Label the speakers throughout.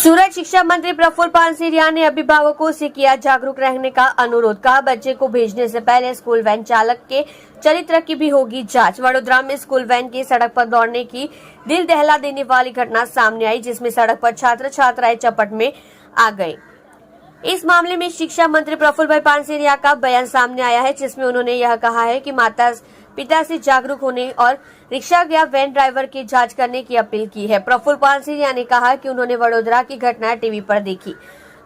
Speaker 1: सूरत शिक्षा मंत्री प्रफुल्ल पानसेरिया ने अभिभावकों से किया जागरूक रहने का अनुरोध। कहा, बच्चे को भेजने से पहले स्कूल वैन चालक के चरित्र की भी होगी जांच। वडोदरा में स्कूल वैन के सड़क पर दौड़ने की दिल दहला देने वाली घटना सामने आई, जिसमें सड़क पर छात्र छात्राएं चपेट में आ गए। इस मामले में शिक्षा मंत्री प्रफुल्ल भाई पानसेरिया का बयान सामने आया है, जिसमें उन्होंने यह कहा है कि माता पिता से जागरूक होने और रिक्शा या वैन ड्राइवर की जांच करने की अपील की है। प्रफुल्ल पानसेरिया ने कहा कि उन्होंने वडोदरा की घटना टीवी पर देखी।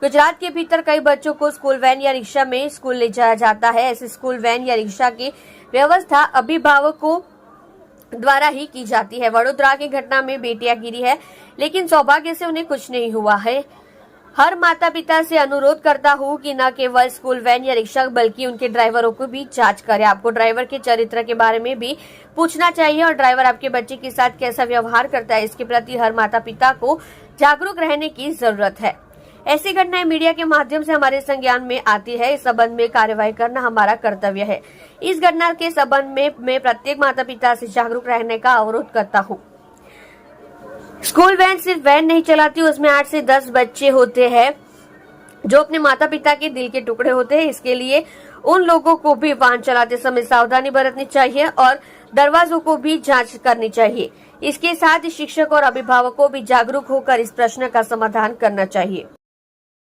Speaker 1: गुजरात के भीतर कई बच्चों को स्कूल वैन या रिक्शा में स्कूल ले जाया जाता है। ऐसे स्कूल वैन या रिक्शा की व्यवस्था अभिभावकों द्वारा ही की जाती है। वडोदरा की घटना में बेटियां गिरी है, लेकिन सौभाग्य से उन्हें कुछ नहीं हुआ है। हर माता पिता से अनुरोध करता हूँ कि न केवल स्कूल वैन या रिक्शा बल्कि उनके ड्राइवरों को भी जांच करें। आपको ड्राइवर के चरित्र के बारे में भी पूछना चाहिए और ड्राइवर आपके बच्चे के साथ कैसा व्यवहार करता है, इसके प्रति हर माता पिता को जागरूक रहने की जरूरत है। ऐसी घटनाएं मीडिया के माध्यम से हमारे संज्ञान में आती है। इस संबंध में कार्रवाई करना हमारा कर्तव्य है। इस घटना के संबंध में मैं प्रत्येक माता पिता से जागरूक रहने का अनुरोध करता हूँ। स्कूल वैन सिर्फ वैन नहीं चलाती, उसमें 8 से 10 बच्चे होते हैं जो अपने माता पिता के दिल के टुकड़े होते हैं। इसके लिए उन लोगों को भी वाहन चलाते समय सावधानी बरतनी चाहिए और दरवाजों को भी जांच करनी चाहिए। इसके साथ ही शिक्षक और अभिभावकों भी जागरूक होकर इस प्रश्न का समाधान करना चाहिए।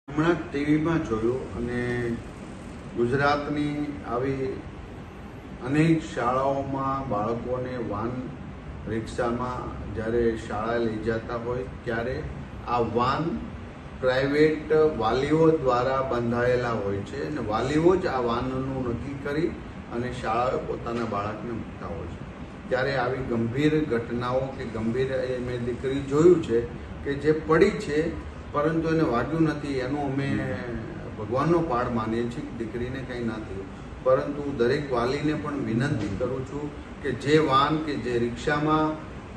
Speaker 2: હમણાં ટીવીમાં જોયું અને ગુજરાતની આવી અનેક શાળાઓમાં બાળકોને વાન રિક્ષામાં જ્યારે શાળાએ લઈ જતા હોય ત્યારે આ વાન પ્રાઇવેટ વાલીઓ દ્વારા બંધાયેલા હોય છે અને વાલીઓ જ આ વાનનું નક્કી કરી અને શાળાએ પોતાના બાળકને મૂકતા હોય છે। ત્યારે આવી ગંભીર ઘટનાઓ કે ગંભીર મેં દીકરી જોયું છે કે જે પડી છે પરંતુ એને વાગ્યું નથી, એનું અમે ભગવાનનો પાડ માનીએ છીએ કે દીકરીને કંઈ ના થયું। પરંતુ દરેક વાલીને પણ વિનંતી કરું છું કે જે વાન કે જે રિક્ષામાં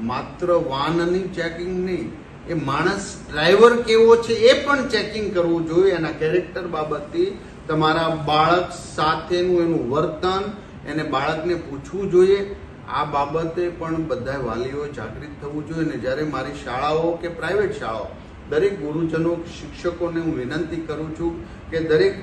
Speaker 2: માત્ર વાનની ચેકિંગ નહીં, એ માણસ ડ્રાઈવર કેવો છે એ પણ ચેકિંગ કરવું જોઈએ। એના કેરેક્ટર બાબતથી તમારા બાળક સાથેનું એનું વર્તન એને બાળકને પૂછવું જોઈએ। આ બાબતે પણ બધા વાલીઓ જાગૃત થવું જોઈએ। અને જ્યારે મારી શાળાઓ કે પ્રાઇવેટ શાળાઓ દરેક ગુરુજનો શિક્ષકોને હું વિનંતી કરું છું કે દરેક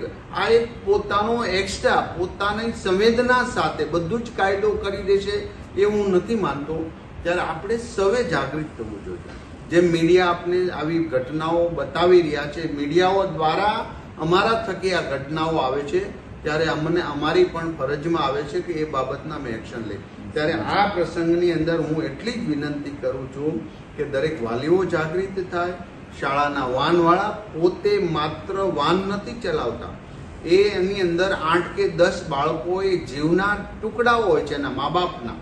Speaker 2: આ એક પોતાનો એક્સ્ટ્રા પોતાની સંવેદના સાથે બધું જ કાયદો કરી દેશે એ હું નથી માનતો। ત્યારે આપણે સૌએ જાગૃત થવું જોઈએ। જે મીડિયા આપણે આવી ઘટનાઓ બતાવી રહ્યા છે, મીડિયાઓ દ્વારા અમારા થકી આ ઘટનાઓ આવે છે, ત્યારે અમને અમારી પણ ફરજમાં આવે છે કે એ બાબતના અમે એક્શન લઈએ। ત્યારે આ પ્રસંગની અંદર હું એટલી જ વિનંતી કરું છું કે દરેક વાલીઓ જાગૃત થાય। શાળાના વાનવાળા પોતે માત્ર વાન નથી ચલાવતા, એની અંદર 8 કે 10 બાળકો એ જીવના ટુકડાઓ હોય છે એના મા બાપના,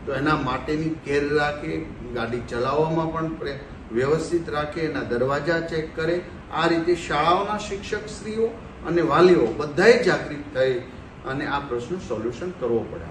Speaker 2: તો એના માટેની કેર રાખે, ગાડી ચલાવવામાં પણ વ્યવસ્થિત રાખે, એના દરવાજા ચેક કરે। આ રીતે શાળાઓના શિક્ષકશ્રીઓ અને વાલીઓ બધાએ જાગૃત થઈ અને આ પ્રશ્નનું સોલ્યુશન કરવો પડે।